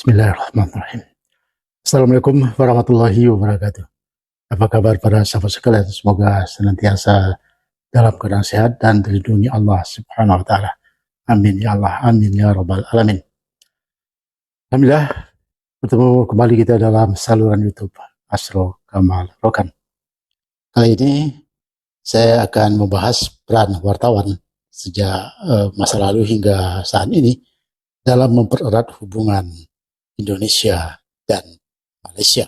Bismillahirrahmanirrahim. Assalamualaikum warahmatullahi wabarakatuh. Apa kabar para sahabat sekalian? Semoga senantiasa dalam keadaan sehat dan dilindungi Allah Subhanahu wa taala. Amin ya Allah, amin ya rabbal alamin. Alhamdulillah, bertemu kembali kita dalam saluran YouTube Asro Kamal Rokan. Kali ini saya akan membahas peran wartawan sejak masa lalu hingga saat ini dalam mempererat hubungan Indonesia dan Malaysia.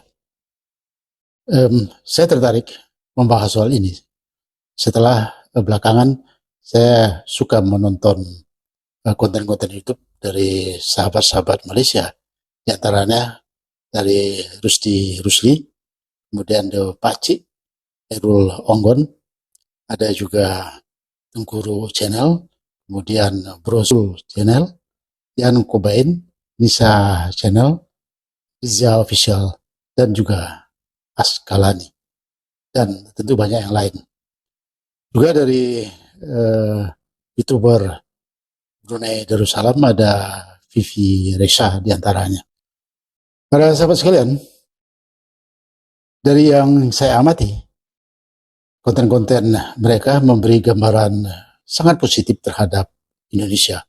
Saya tertarik membahas soal ini setelah belakangan saya suka menonton konten-konten YouTube dari sahabat-sahabat Malaysia, di antaranya dari Rusdi Rusli, kemudian The Pakcik, Erul Onggon, ada juga Tengkuru Channel, kemudian Brozul Channel, Yan Kobain, Nisa Channel, Rizal Official, dan juga Askalani, dan tentu banyak yang lain. Juga dari YouTuber Brunei Darussalam ada Vivi Reza diantaranya. Para sahabat sekalian, dari yang saya amati, konten-konten mereka memberi gambaran sangat positif terhadap Indonesia.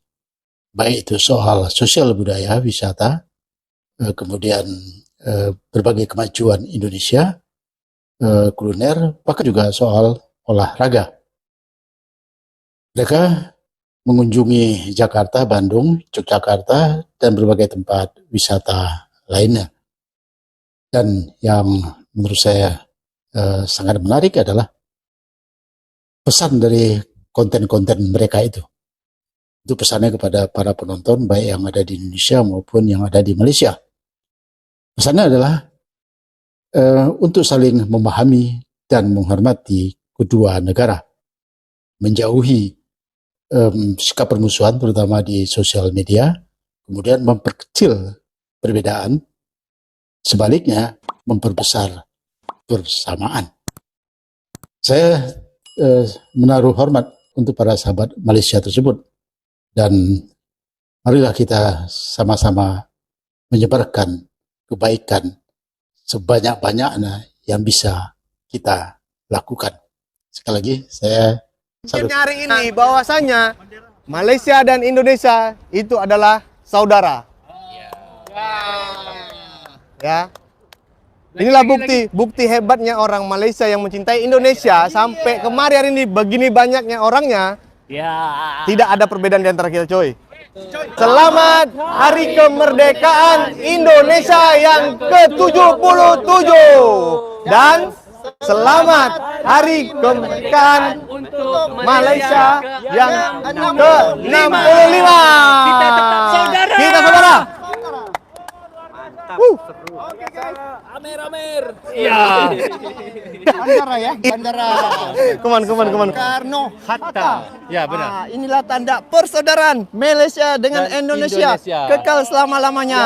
Baik itu soal sosial budaya, wisata, kemudian berbagai kemajuan Indonesia, kuliner, bahkan juga soal olahraga. Mereka mengunjungi Jakarta, Bandung, Yogyakarta, dan berbagai tempat wisata lainnya. Dan yang menurut saya sangat menarik adalah pesan dari konten-konten mereka itu. Itu pesannya kepada para penonton baik yang ada di Indonesia maupun yang ada di Malaysia. Pesannya adalah untuk saling memahami dan menghormati kedua negara, menjauhi sikap permusuhan terutama di sosial media, kemudian memperkecil perbedaan, sebaliknya memperbesar persamaan. Saya menaruh hormat untuk para sahabat Malaysia tersebut. Dan marilah kita sama-sama menyebarkan kebaikan sebanyak-banyaknya yang bisa kita lakukan. Sekali lagi, saya Mungkin hari ini bahwasanya Malaysia dan Indonesia itu adalah saudara. Ya. Inilah bukti hebatnya orang Malaysia yang mencintai Indonesia sampai kemarin hari ini begini banyaknya orangnya. Tidak ada perbedaan di antara kita, coy. Selamat Hari Kemerdekaan Indonesia yang ke-77 dan selamat Hari Kemerdekaan untuk Malaysia yang ke-65. Kita tetap saudara. Kita saudara. Amer. Iya. Bandara ya, bandara. Kemana. Soekarno Hatta. Ya benar. Inilah tanda persaudaraan Malaysia dengan Dan Indonesia. Indonesia. Kekal selama-lamanya.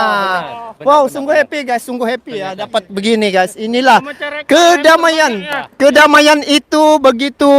benar. Wow, sungguh happy guys, sungguh happy ya dapat begini guys. Inilah kedamaian. Kedamaian itu begitu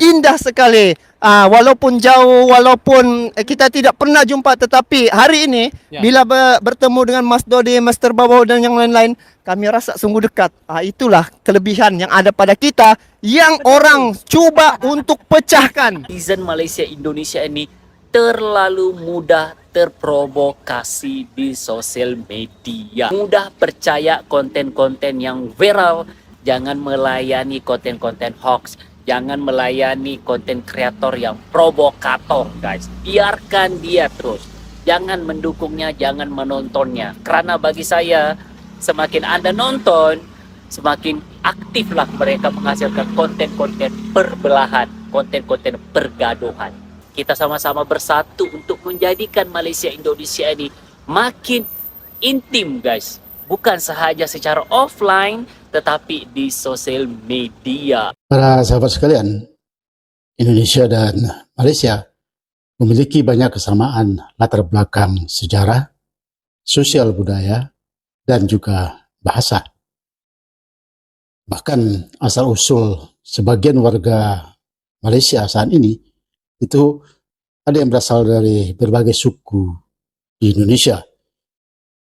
indah sekali. Walaupun jauh, walaupun kita tidak pernah jumpa, tetapi hari ini bila bertemu dengan Mas Dodi, Mas Terbawah dan yang lain-lain, kami rasa sungguh dekat. Itulah kelebihan yang ada pada kita yang orang coba untuk pecahkan. Netizen Malaysia Indonesia ini terlalu mudah terprovokasi di sosial media. Mudah percaya konten-konten yang viral. Jangan melayani konten-konten hoax. Jangan melayani konten kreator yang provokator, guys. Biarkan dia terus. Jangan mendukungnya, jangan menontonnya. Karena bagi saya, semakin Anda nonton, semakin aktiflah mereka menghasilkan konten-konten perbelahan, konten-konten pergaduhan. Kita sama-sama bersatu untuk menjadikan Malaysia Indonesia ini makin intim, guys. Bukan sahaja secara offline, tetapi di sosial media. para sahabat sekalian, Indonesia dan Malaysia memiliki banyak kesamaan latar belakang sejarah, sosial budaya, dan juga bahasa. Bahkan asal-usul sebagian warga Malaysia saat ini itu ada yang berasal dari berbagai suku di Indonesia.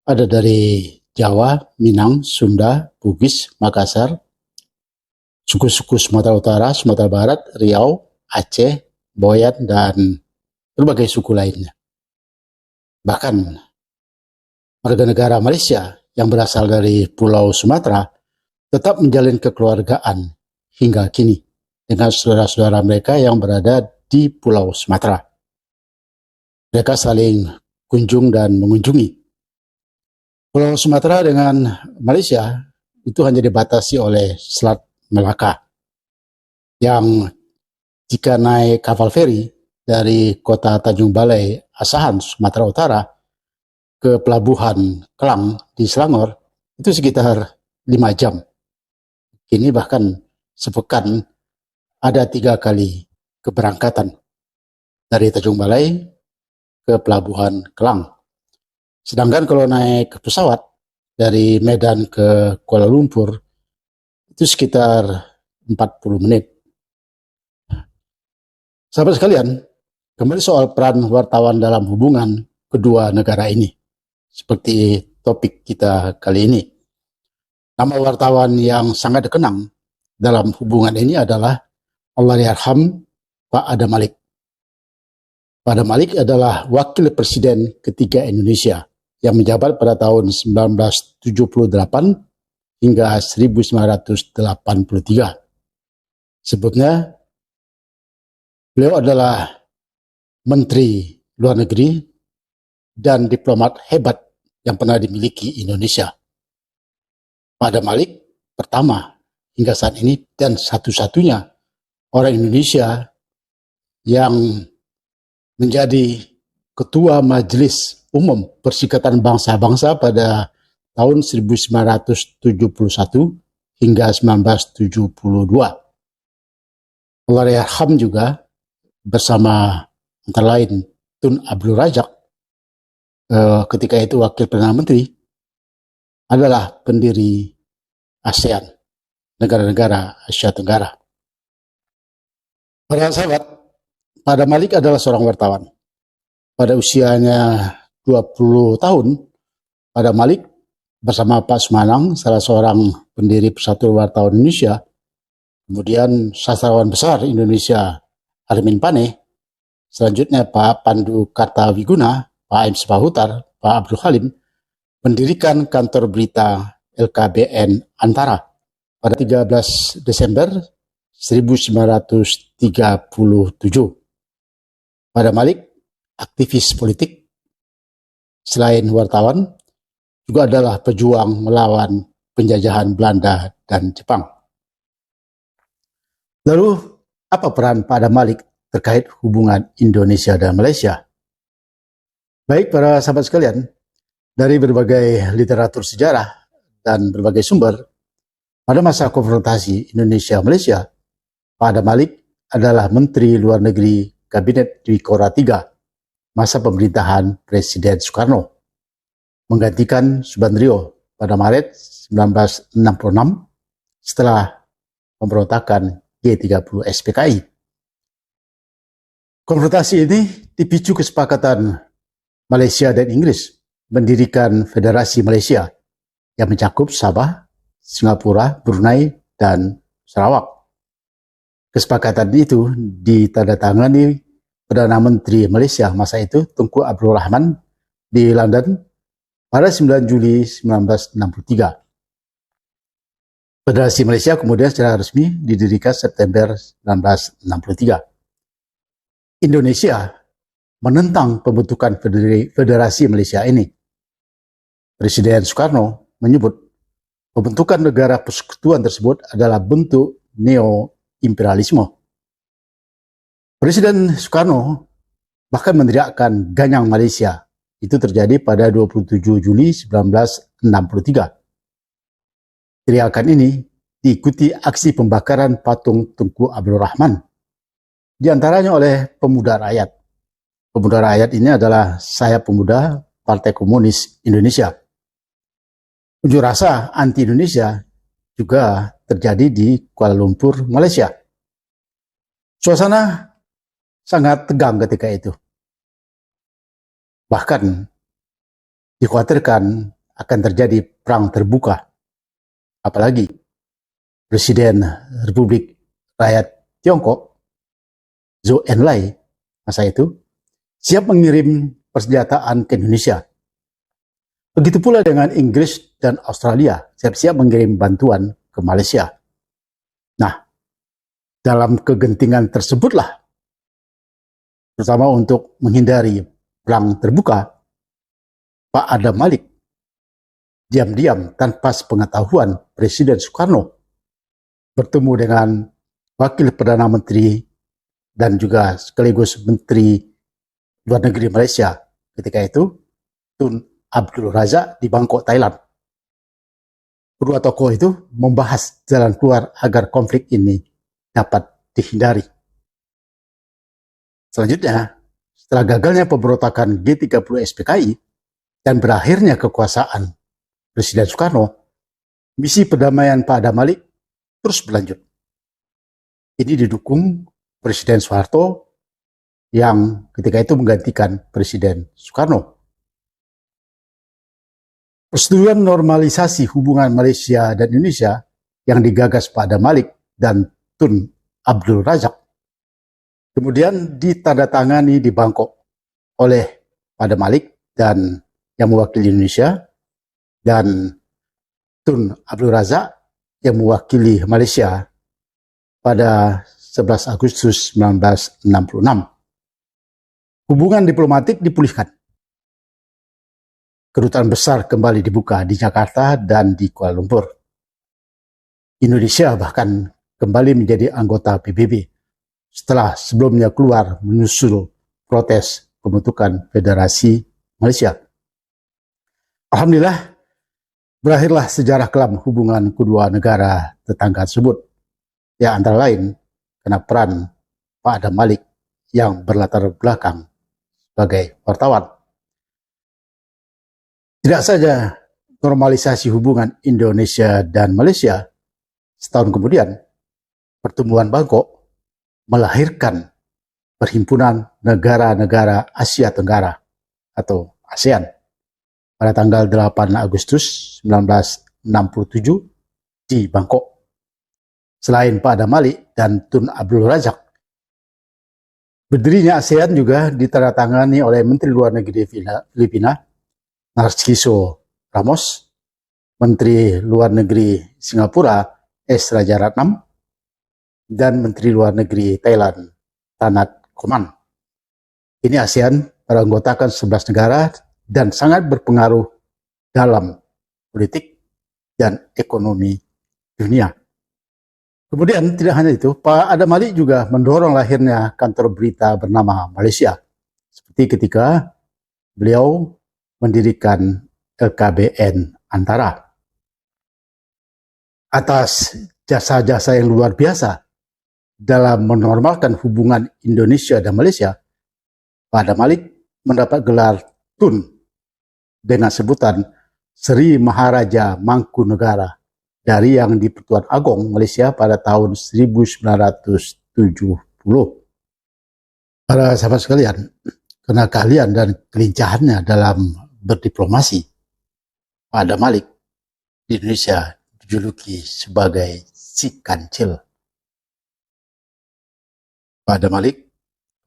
Ada dari Jawa, Minang, Sunda, Bugis, Makassar, suku-suku Sumatera Utara, Sumatera Barat, Riau, Aceh, Boyan, dan berbagai suku lainnya. Bahkan warga negara Malaysia yang berasal dari Pulau Sumatera tetap menjalin kekeluargaan hingga kini dengan saudara-saudara mereka yang berada di Pulau Sumatera. Mereka saling kunjung dan mengunjungi. Pulau Sumatera dengan Malaysia itu hanya dibatasi oleh Selat Melaka, yang jika naik kapal feri dari kota Tanjung Balai, Asahan, Sumatera Utara ke pelabuhan Kelang di Selangor itu sekitar 5 jam. Kini bahkan sepekan ada 3 kali keberangkatan dari Tanjung Balai ke pelabuhan Kelang. Sedangkan kalau naik pesawat dari Medan ke Kuala Lumpur itu sekitar 40 menit. Sahabat sekalian, kembali soal peran wartawan dalam hubungan kedua negara ini. Seperti topik kita kali ini. Nama wartawan yang sangat dikenang dalam hubungan ini adalah Allahyarham Pak Adam Malik. Pak Adam Malik adalah wakil presiden ketiga Indonesia yang menjabat pada tahun 1978 hingga 1983. Sebutnya, beliau adalah Menteri Luar Negeri dan diplomat hebat yang pernah dimiliki Indonesia. Pak Adam Malik pertama hingga saat ini dan satu-satunya orang Indonesia yang menjadi Ketua Majelis Umum Perserikatan Bangsa-Bangsa pada tahun 1971 hingga 1972. Allahyarham juga bersama antara lain Tun Abdul Razak, ketika itu Wakil Perdana Menteri, adalah pendiri ASEAN, negara-negara Asia Tenggara. Para sahabat, Pak Adam Malik adalah seorang wartawan. Pada usianya 20 tahun, Pak Adam Malik bersama Pak Sumanang, salah seorang pendiri Persatuan Wartawan Indonesia, kemudian sastrawan besar Indonesia Armin Pane, selanjutnya Pak Pandu Kartawiguna, Pak M. Sepahutar, Pak Abdul Halim, mendirikan kantor berita LKBN Antara pada 13 Desember 1937. Pak Adam Malik aktivis politik, selain wartawan, juga adalah pejuang melawan penjajahan Belanda dan Jepang. Lalu, apa peran Pak Adam Malik terkait hubungan Indonesia dan Malaysia? Baik para sahabat sekalian, dari berbagai literatur sejarah dan berbagai sumber, pada masa konfrontasi Indonesia-Malaysia, Pak Adam Malik adalah Menteri Luar Negeri Kabinet Dwi Korra III masa pemerintahan Presiden Soekarno, menggantikan Subandrio pada Maret 1966 setelah pemberontakan G30 SPKI. Konfrontasi ini dipicu kesepakatan Malaysia dan Inggris mendirikan Federasi Malaysia yang mencakup Sabah, Singapura, Brunei, dan Sarawak. Kesepakatan itu ditandatangani Perdana Menteri Malaysia masa itu, Tunku Abdul Rahman, di London pada 9 Juli 1963. Federasi Malaysia kemudian secara resmi didirikan September 1963. Indonesia menentang pembentukan Federasi Malaysia ini. Presiden Soekarno menyebut pembentukan negara persekutuan tersebut adalah bentuk neo-imperialisme. Presiden Soekarno bahkan meneriakkan Ganyang Malaysia. Itu terjadi pada 27 Juli 1963. Teriakan ini diikuti aksi pembakaran patung Tunku Abdul Rahman, di antaranya oleh pemuda rakyat. Pemuda rakyat ini adalah sayap pemuda Partai Komunis Indonesia. Unjuk rasa anti-Indonesia juga terjadi di Kuala Lumpur, Malaysia. Suasana sangat tegang ketika itu. Bahkan dikhawatirkan akan terjadi perang terbuka. Apalagi Presiden Republik Rakyat Tiongkok, Zhou Enlai, masa itu, siap mengirim persenjataan ke Indonesia. Begitu pula dengan Inggris dan Australia, siap-siap mengirim bantuan ke Malaysia. Nah, dalam kegentingan tersebutlah, terutama untuk menghindari perang terbuka, Pak Adam Malik diam-diam tanpa sepengetahuan Presiden Soekarno bertemu dengan Wakil Perdana Menteri dan juga sekaligus Menteri Luar Negeri Malaysia ketika itu, Tun Abdul Razak di Bangkok, Thailand. Kedua tokoh itu membahas jalan keluar agar konflik ini dapat dihindari. Selanjutnya, setelah gagalnya pemberontakan G30 SPKI dan berakhirnya kekuasaan Presiden Soekarno, misi perdamaian Pak Adam Malik terus berlanjut. Ini didukung Presiden Soeharto yang ketika itu menggantikan Presiden Soekarno. Persetujuan normalisasi hubungan Malaysia dan Indonesia yang digagas Pak Adam Malik dan Tun Abdul Razak kemudian ditandatangani di Bangkok oleh Pak Adam Malik dan yang mewakili Indonesia dan Tun Abdul Razak yang mewakili Malaysia pada 11 Agustus 1966. Hubungan diplomatik dipulihkan. Kedutaan besar kembali dibuka di Jakarta dan di Kuala Lumpur. Indonesia bahkan kembali menjadi anggota PBB setelah sebelumnya keluar menyusul protes pembentukan Federasi Malaysia. Alhamdulillah, berakhirlah sejarah kelam hubungan kedua negara tetangga tersebut. Ya, antara lain karena peran Pak Adam Malik yang berlatar belakang sebagai wartawan. Tidak saja normalisasi hubungan Indonesia dan Malaysia, setahun kemudian pertemuan Bangkok melahirkan Perhimpunan Negara-Negara Asia Tenggara atau ASEAN pada tanggal 8 Agustus 1967 di Bangkok. Selain Pak Adam Malik dan Tun Abdul Razak, berdirinya ASEAN juga ditandatangani oleh Menteri Luar Negeri Filipina, Narciso Ramos, Menteri Luar Negeri Singapura, S. Rajaratnam, dan Menteri Luar Negeri Thailand, Tanat Koman. Ini ASEAN beranggotakan 11 negara dan sangat berpengaruh dalam politik dan ekonomi dunia. Kemudian tidak hanya itu, Pak Adam Malik juga mendorong lahirnya kantor berita bernama Malaysia. Seperti ketika beliau mendirikan LKBN Antara. Atas jasa-jasa yang luar biasa dalam menormalkan hubungan Indonesia dan Malaysia, Pak Adam Malik mendapat gelar Tun dengan sebutan Sri Maharaja Mangkunegara dari yang di-Pertuan Agong Malaysia pada tahun 1970. Para sahabat sekalian, karena keahlian dan kelincahannya dalam berdiplomasi, Pak Adam Malik di Indonesia dijuluki sebagai si kancil. Pak Adam Malik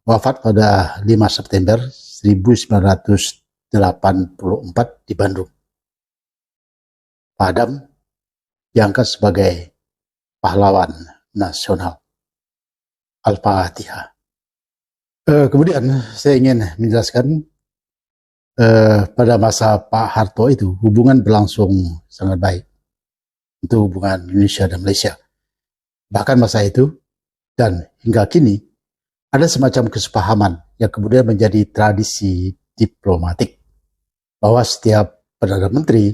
wafat pada 5 September 1984 di Bandung. Pak Adam diangkat sebagai pahlawan nasional. Al-Fatihah. Kemudian saya ingin menjelaskan pada masa Pak Harto itu hubungan berlangsung sangat baik untuk hubungan Indonesia dan Malaysia. Bahkan masa itu dan hingga kini ada semacam kesepahaman yang kemudian menjadi tradisi diplomatik bahwa setiap Perdana Menteri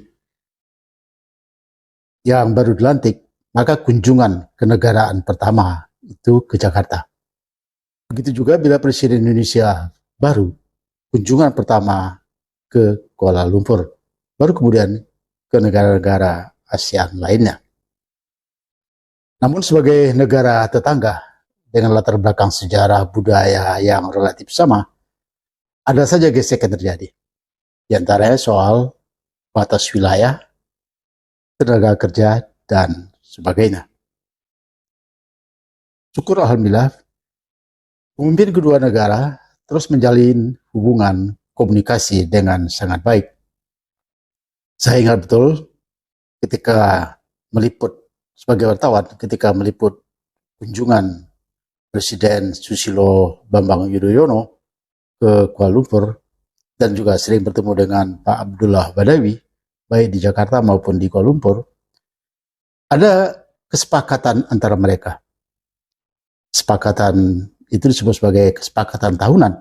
yang baru dilantik maka kunjungan kenegaraan pertama itu ke Jakarta. Begitu juga bila Presiden Indonesia baru kunjungan pertama ke Kuala Lumpur, baru kemudian ke negara-negara ASEAN lainnya. Namun sebagai negara tetangga dengan latar belakang sejarah budaya yang relatif sama, ada saja gesek yang terjadi. Di antaranya soal batas wilayah, tenaga kerja, dan sebagainya. Syukur alhamdulillah, pemimpin kedua negara terus menjalin hubungan komunikasi dengan sangat baik. Saya ingat betul ketika meliput sebagai wartawan, ketika meliput kunjungan Presiden Susilo Bambang Yudhoyono ke Kuala Lumpur, dan juga sering bertemu dengan Pak Abdullah Badawi, baik di Jakarta maupun di Kuala Lumpur, ada kesepakatan antara mereka. Kesepakatan itu disebut sebagai kesepakatan tahunan.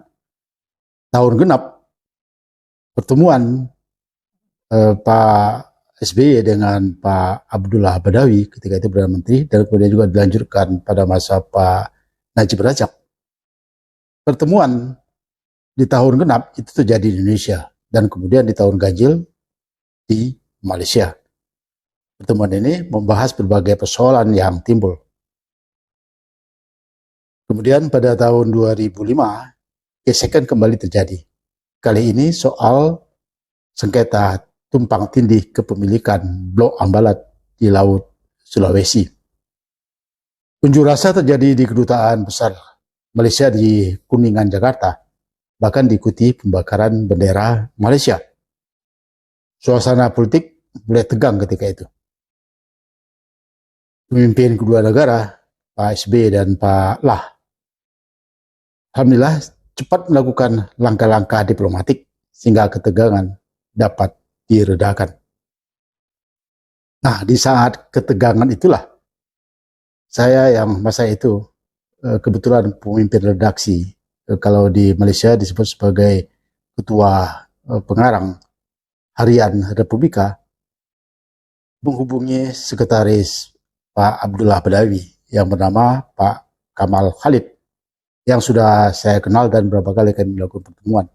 Tahun genap, pertemuan Pak SBY dengan Pak Abdullah Badawi ketika itu Perdana Menteri, dan kemudian juga dilanjutkan pada masa Pak Najib Razak. Pertemuan di tahun genap itu terjadi di Indonesia, dan kemudian di tahun ganjil di Malaysia. Pertemuan ini membahas berbagai persoalan yang timbul. Kemudian pada tahun 2005, gesekan kembali terjadi. Kali ini soal sengketa tumpang tindih kepemilikan Blok Ambalat di Laut Sulawesi. Unjuk rasa terjadi di Kedutaan Besar Malaysia di Kuningan, Jakarta. Bahkan diikuti pembakaran bendera Malaysia. Suasana politik mulai tegang ketika itu. Pemimpin kedua negara, Pak SBY dan Pak Lah, alhamdulillah cepat melakukan langkah-langkah diplomatik sehingga ketegangan dapat diredakan. Nah, di saat ketegangan itulah saya yang masa itu kebetulan pemimpin redaksi, kalau di Malaysia disebut sebagai ketua pengarang harian Republika, menghubungi sekretaris Pak Abdullah Badawi yang bernama Pak Kamal Khalid, yang sudah saya kenal dan beberapa kali kami melakukan pertemuan.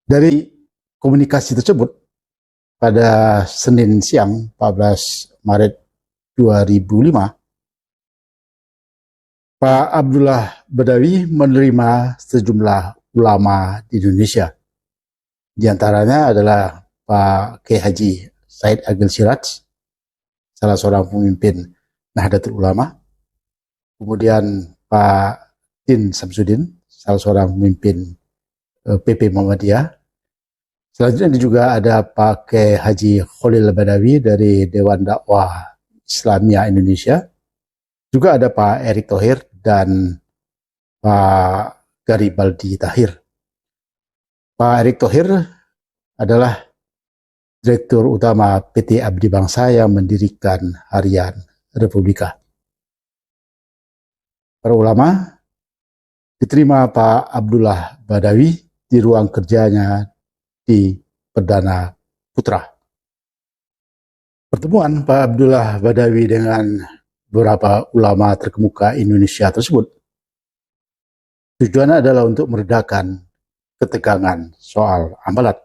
Dari komunikasi tersebut, pada Senin siang 14 Maret 2005, Pak Abdullah Badawi menerima sejumlah ulama di Indonesia. Di antaranya adalah Pak Kiai Haji Said Agil Siraj, salah seorang pemimpin Nahdlatul Ulama. Kemudian Pak Din Samsudin, salah seorang pemimpin PP Muhammadiyah. Selanjutnya juga ada Pak Kiai Haji Khalil Badawi dari Dewan Dakwah Islamiyah Indonesia. Juga ada Pak Erick Thohir dan Pak Garibaldi Tahir. Pak Erick Thohir adalah Direktur Utama PT Abdi Bangsa yang mendirikan harian Republika. Para ulama diterima Pak Abdullah Badawi di ruang kerjanya di Perdana Putra. Pertemuan Pak Abdullah Badawi dengan beberapa ulama terkemuka Indonesia tersebut tujuannya adalah untuk meredakan ketegangan soal Ambalat.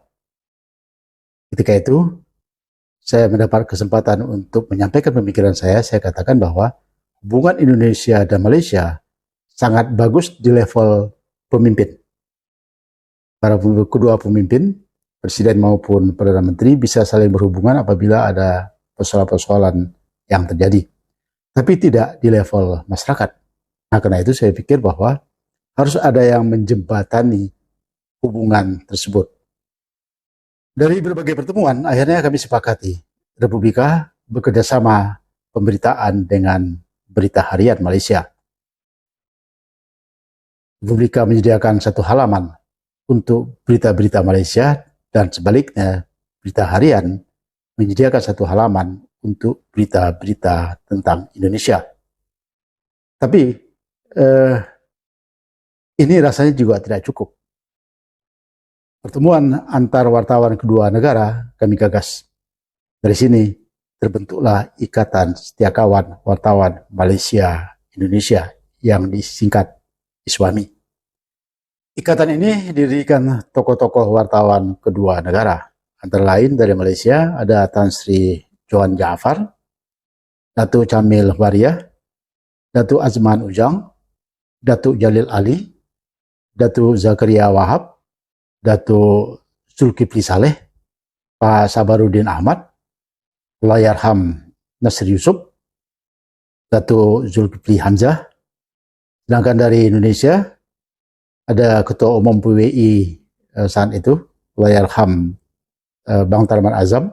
Ketika itu, saya mendapat kesempatan untuk menyampaikan pemikiran saya katakan bahwa hubungan Indonesia dan Malaysia sangat bagus di level pemimpin. Para kedua pemimpin, Presiden maupun Perdana Menteri, bisa saling berhubungan apabila ada persoalan-persoalan yang terjadi. Tapi tidak di level masyarakat. Nah, karena itu saya pikir bahwa harus ada yang menjembatani hubungan tersebut. Dari berbagai pertemuan, akhirnya kami sepakati Republika bekerjasama pemberitaan dengan Berita Harian Malaysia. Republika menyediakan satu halaman untuk berita-berita Malaysia, dan sebaliknya Berita Harian menyediakan satu halaman untuk berita-berita tentang Indonesia. Tapi ini rasanya juga tidak cukup. Pertemuan antar wartawan kedua negara kami gagas. Dari sini terbentuklah Ikatan Setiakawan Wartawan Malaysia Indonesia yang disingkat ISWAMI. Ikatan ini didirikan tokoh-tokoh wartawan kedua negara. Antara lain dari Malaysia ada Tan Sri Johan Jaafar, Datuk Jamil Waria, Datuk Azman Ujang, Datuk Jalil Ali, Datuk Zakaria Wahab, Datuk Zulkifli Saleh, Pak Sabarudin Ahmad, Allahyarham Nasir Yusuf, Datuk Zulkifli Hamzah. Sedangkan dari Indonesia ada Ketua Umum PWI saat itu, Allahyarham Bang Tarman Azam.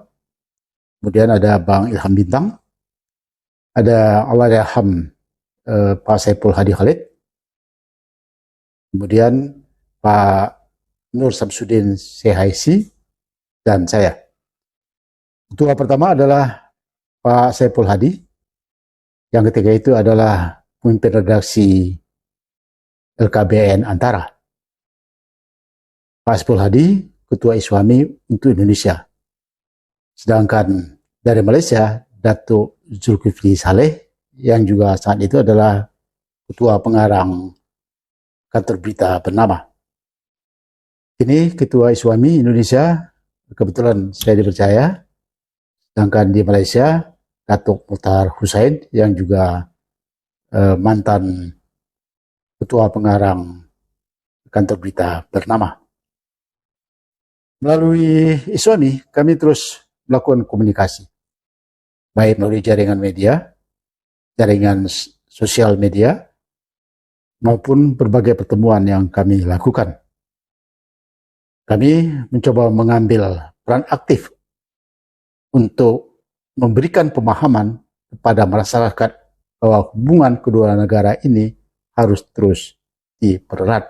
Kemudian ada Bang Ilham Bintang, ada Allahyarham Pak Saiful Hadi Khalid, kemudian Pak Nur Samsudin Sehaisi, dan saya. Ketua pertama adalah Pak Saiful Hadi, yang ketiga itu adalah pemimpin redaksi LKBN Antara. Pak Saiful Hadi, Ketua Iswami untuk Indonesia. Sedangkan dari Malaysia, Datuk Zulkifli Saleh, yang juga saat itu adalah Ketua Pengarang kantor berita bernama. Ini Ketua Iswami Indonesia, kebetulan saya dipercaya. Sedangkan di Malaysia, Datuk Muhtar Hussein, yang juga mantan Ketua Pengarang kantor berita bernama. Melalui Iswami, kami terus melakukan komunikasi, baik melalui jaringan media, jaringan sosial media, maupun berbagai pertemuan yang kami lakukan. Kami mencoba mengambil peran aktif untuk memberikan pemahaman kepada masyarakat bahwa hubungan kedua negara ini harus terus dipererat.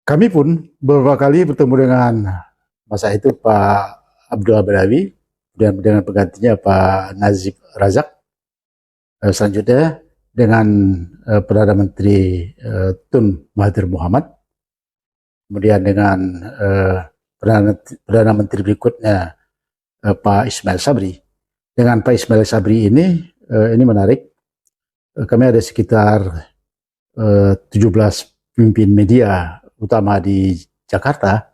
Kami pun beberapa kali bertemu dengan masa itu Pak Abdullah Badawi dan dengan penggantinya Pak Nazib Razak. Selanjutnya dengan Perdana Menteri Tun Mahathir Mohamad. Kemudian dengan Perdana Menteri berikutnya Pak Ismail Sabri. Dengan Pak Ismail Sabri ini menarik. Kami ada sekitar 17 pemimpin media utama di Jakarta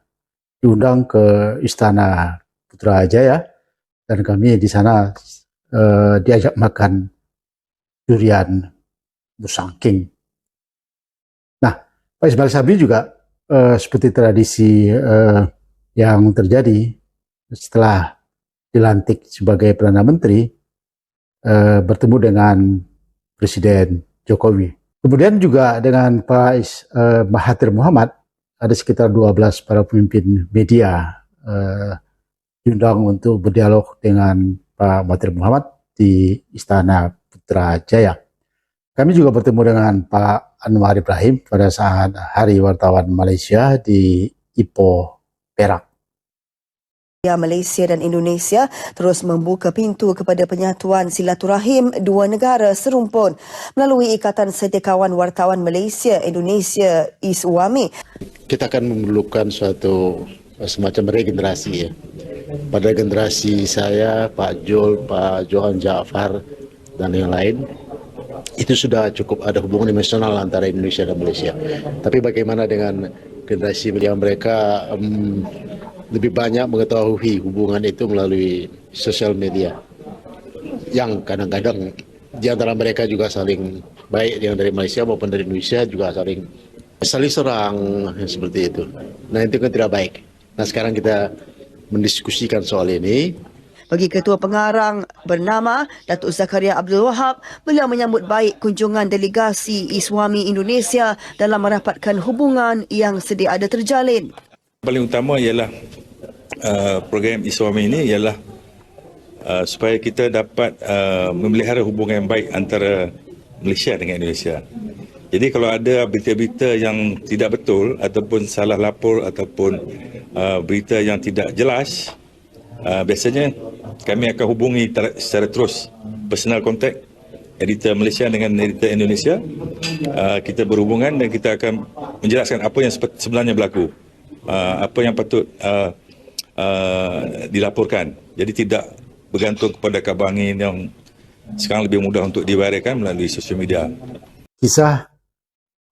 diundang ke Istana Putrajaya, dan kami di sana diajak makan durian Musangking. Nah, Pak Ismail Sabri juga seperti tradisi yang terjadi setelah dilantik sebagai Perdana Menteri, bertemu dengan Presiden Jokowi. Kemudian juga dengan Pak Mahathir Mohamad, ada sekitar 12 para pemimpin media diundang untuk berdialog dengan Pak Mahathir Mohamad di Istana Putrajaya. Kami juga bertemu dengan Pak Anwar Ibrahim pada saat Hari Wartawan Malaysia di Ipoh, Perak. Malaysia dan Indonesia terus membuka pintu kepada penyatuan silaturahim dua negara serumpun melalui Ikatan Setiakawan Wartawan Malaysia Indonesia ISWAMI. Kita akan memerlukan suatu semacam regenerasi ya. Pada generasi saya, Pak Jol, Pak Johan Jaafar, dan yang lain, itu sudah cukup ada hubungan emosional antara Indonesia dan Malaysia. Tapi bagaimana dengan generasi yang mereka lebih banyak mengetahui hubungan itu melalui sosial media, yang kadang-kadang di antara mereka juga saling, baik yang dari Malaysia maupun dari Indonesia juga saling serang seperti itu. Nah, itu kan tidak baik. Nah, sekarang kita mendiskusikan soal ini. Bagi Ketua Pengarang bernama Datuk Zakaria Abdul Wahab, beliau menyambut baik kunjungan delegasi ISWAMI Indonesia dalam merapatkan hubungan yang sedia ada terjalin. Paling utama ialah program ISWAMI ini ialah supaya kita dapat memelihara hubungan yang baik antara Malaysia dengan Indonesia. Jadi kalau ada berita-berita yang tidak betul ataupun salah lapor ataupun berita yang tidak jelas, biasanya kami akan hubungi secara terus, personal contact editor Malaysia dengan editor Indonesia. Kita berhubungan dan kita akan menjelaskan apa yang sebenarnya berlaku, apa yang patut dilaporkan. Jadi tidak bergantung kepada kabar angin yang sekarang lebih mudah untuk diwarikan melalui sosial media. Kisah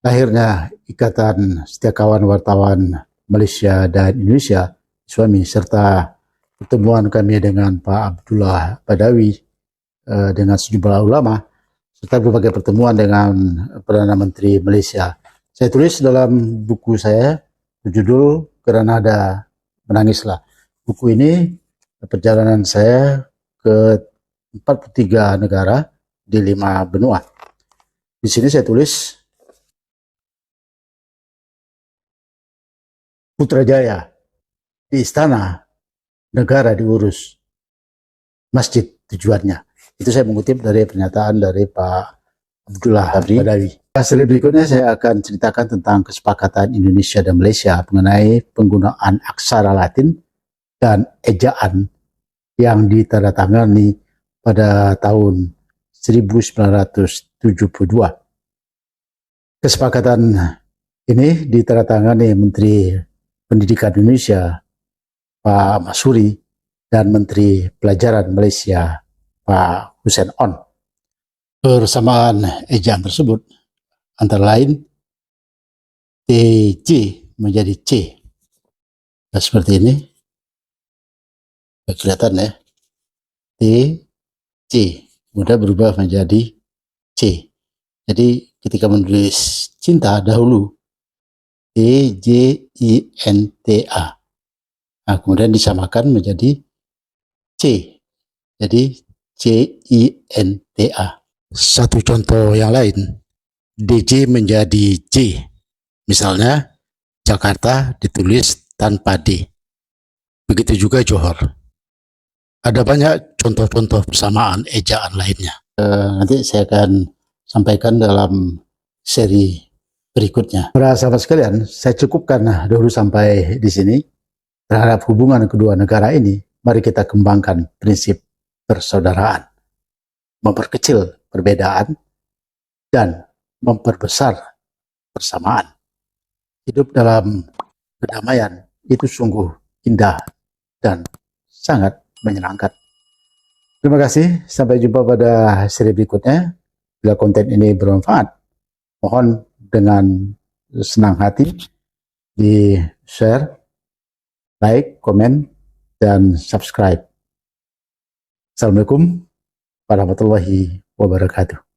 lahirnya Ikatan Setiakawan Wartawan Malaysia dan Indonesia ISWAMI, serta pertemuan kami dengan Pak Abdullah Badawi, dengan sejumlah ulama, serta berbagai pertemuan dengan Perdana Menteri Malaysia. Saya tulis dalam buku saya berjudul Granada Menangislah. buku ini perjalanan saya ke 43 negara di 5 benua. Di sini saya tulis Putrajaya di istana, negara diurus, masjid tujuannya. Itu saya mengutip dari pernyataan dari Pak Abdullah Badawi. Hasil berikutnya saya akan ceritakan tentang kesepakatan Indonesia dan Malaysia mengenai penggunaan aksara Latin dan ejaan yang ditandatangani pada tahun 1972. Kesepakatan ini ditandatangani Menteri Pendidikan Indonesia Pak Masuri dan Menteri Pelajaran Malaysia Pak Hussein On. Persamaan ejaan tersebut antara lain TJ menjadi C. Nah, seperti ini. Kelihatan ya. T, C. Kemudian berubah menjadi C. Jadi ketika menulis cinta dahulu T, J, I, N, T, A. Nah, kemudian disamakan menjadi C. Jadi C, I, N, T, A. Satu contoh yang lain, DJ menjadi J. Misalnya, Jakarta ditulis tanpa D. Begitu juga Johor. Ada banyak contoh-contoh persamaan ejaan lainnya. Nanti saya akan sampaikan dalam seri berikutnya. Para sahabat sekalian, saya cukupkan dulu sampai di sini. Terhadap hubungan kedua negara ini, mari kita kembangkan prinsip persaudaraan. Memperkecil perbedaan dan memperbesar persamaan. Hidup dalam kedamaian itu sungguh indah dan sangat menyenangkan. Terima kasih, sampai jumpa pada seri berikutnya. Bila konten ini bermanfaat, mohon dengan senang hati di share, like, komen, dan subscribe. Assalamualaikum warahmatullahi wabarakatuh.